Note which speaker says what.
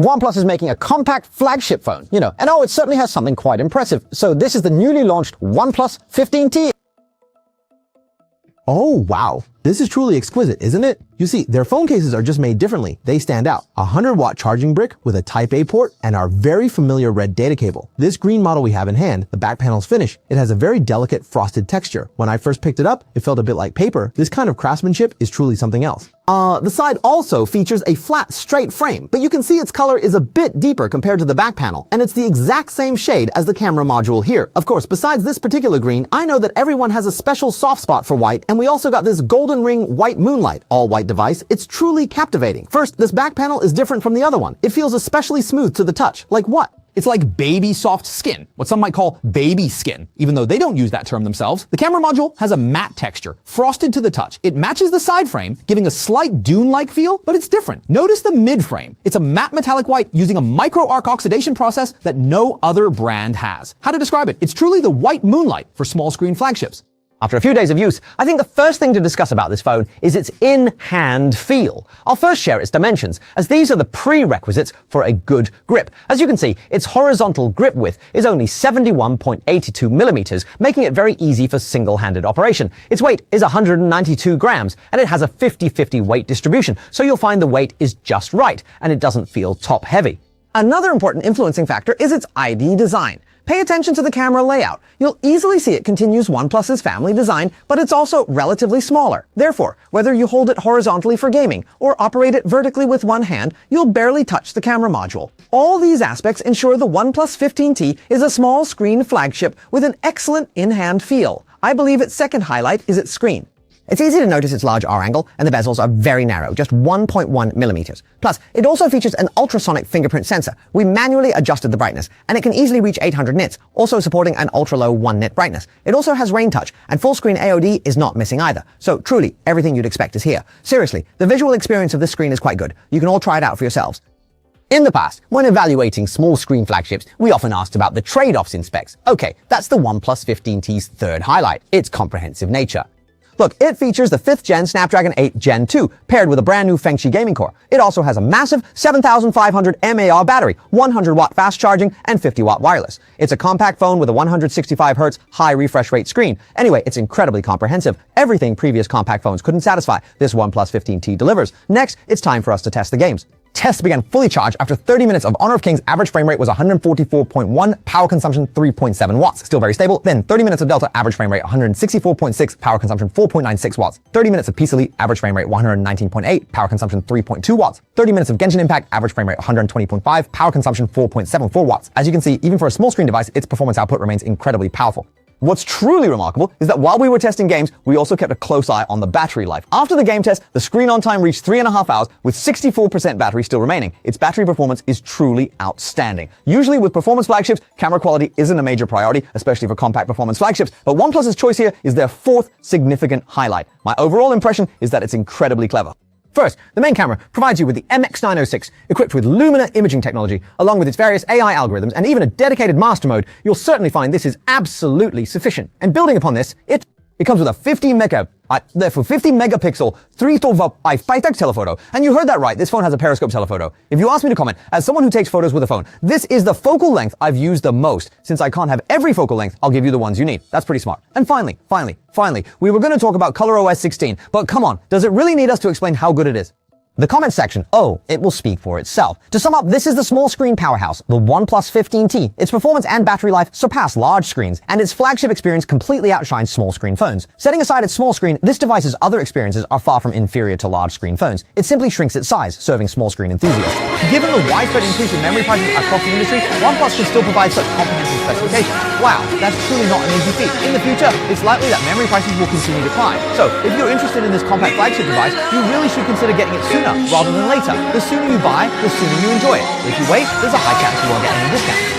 Speaker 1: OnePlus is making a compact flagship phone, and it certainly has something quite impressive. So this is the newly launched OnePlus 15T.
Speaker 2: Oh, wow. This is truly exquisite, isn't it? You see, their phone cases are just made differently. They stand out. A 100-watt charging brick with a Type-A port and our very familiar red data cable. This green model we have in hand, the back panel's finish, it has a very delicate frosted texture. When I first picked it up, it felt a bit like paper. This kind of craftsmanship is truly something else. The side also features a flat, straight frame, but you can see its color is a bit deeper compared to the back panel, and it's the exact same shade as the camera module here. Of course, besides this particular green, I know that everyone has a special soft spot for white, and we also got this golden ring white moonlight, all-white device. It's truly captivating. First, this back panel is different from the other one. It feels especially smooth to the touch. Like what?
Speaker 3: It's like baby soft skin, what some might call baby skin, even though they don't use that term themselves. The camera module has a matte texture, frosted to the touch. It matches the side frame, giving a slight dune-like feel, but it's different. Notice the mid frame. It's a matte metallic white using a micro-arc oxidation process that no other brand has. How to describe it? It's truly the white moonlight for small screen flagships.
Speaker 1: After a few days of use, I think the first thing to discuss about this phone is its in-hand feel. I'll first share its dimensions, as these are the prerequisites for a good grip. As you can see, its horizontal grip width is only 71.82 millimeters, making it very easy for single-handed operation. Its weight is 192 grams, and it has a 50-50 weight distribution, so you'll find the weight is just right, and it doesn't feel top-heavy. Another important influencing factor is its ID design. Pay attention to the camera layout. You'll easily see it continues OnePlus's family design, but it's also relatively smaller. Therefore, whether you hold it horizontally for gaming or operate it vertically with one hand, you'll barely touch the camera module. All these aspects ensure the OnePlus 15T is a small screen flagship with an excellent in-hand feel. I believe its second highlight is its screen. It's easy to notice its large R-angle, and the bezels are very narrow, just 1.1 millimeters. Plus, it also features an ultrasonic fingerprint sensor. We manually adjusted the brightness, and it can easily reach 800 nits, also supporting an ultra-low 1 nit brightness. It also has rain touch, and full-screen AOD is not missing either. So truly, everything you'd expect is here. Seriously, the visual experience of this screen is quite good. You can all try it out for yourselves. In the past, when evaluating small screen flagships, we often asked about the trade-offs in specs. Okay, that's the OnePlus 15T's third highlight, its comprehensive nature. Look, it features the 5th gen Snapdragon 8 Gen 2, paired with a brand new Fengxi gaming core. It also has a massive 7,500 mAh battery, 100-watt fast charging, and 50-watt wireless. It's a compact phone with a 165Hz high refresh rate screen. Anyway, it's incredibly comprehensive. Everything previous compact phones couldn't satisfy, this OnePlus 15T delivers. Next, it's time for us to test the games. Tests began fully charged after 30 minutes of Honor of Kings. Average frame rate was 144.1, power consumption 3.7 watts, still very stable. Then 30 minutes of Delta, average frame rate 164.6, power consumption 4.96 watts. 30 minutes of Peace Elite, average frame rate 119.8, power consumption 3.2 watts. 30 minutes of Genshin Impact, average frame rate 120.5, power consumption 4.74 watts. As you can see, even for a small screen device, its performance output remains incredibly powerful. What's truly remarkable is that while we were testing games, we also kept a close eye on the battery life. After the game test, the screen on time reached 3.5 hours with 64% battery still remaining. Its battery performance is truly outstanding. Usually with performance flagships, camera quality isn't a major priority, especially for compact performance flagships, but OnePlus's choice here is their fourth significant highlight. My overall impression is that it's incredibly clever. First, the main camera provides you with the MX906, equipped with Lumina imaging technology, along with its various AI algorithms and even a dedicated master mode. You'll certainly find this is absolutely sufficient. And building upon this, it comes with a 50 megapixel 3-5 telephoto. And you heard that right, this phone has a periscope telephoto. If you ask me to comment, as someone who takes photos with a phone, this is the focal length I've used the most. Since I can't have every focal length, I'll give you the ones you need. That's pretty smart. And finally, we were going to talk about ColorOS 16, but come on, does it really need us to explain how good it is? The comment section, it will speak for itself. To sum up, this is the small screen powerhouse, the OnePlus 15T. Its performance and battery life surpass large screens, and its flagship experience completely outshines small screen phones. Setting aside its small screen, this device's other experiences are far from inferior to large screen phones. It simply shrinks its size, serving small screen enthusiasts. Given the widespread increase in memory prices across the industry, OnePlus can still provide such comprehensive specifications. Wow, that's truly not an easy feat. In the future, it's likely that memory prices will continue to climb. So, if you're interested in this compact flagship device, you really should consider getting it sooner rather than later. The sooner you buy, the sooner you enjoy it. If you wait, there's a high chance you won't get any discount.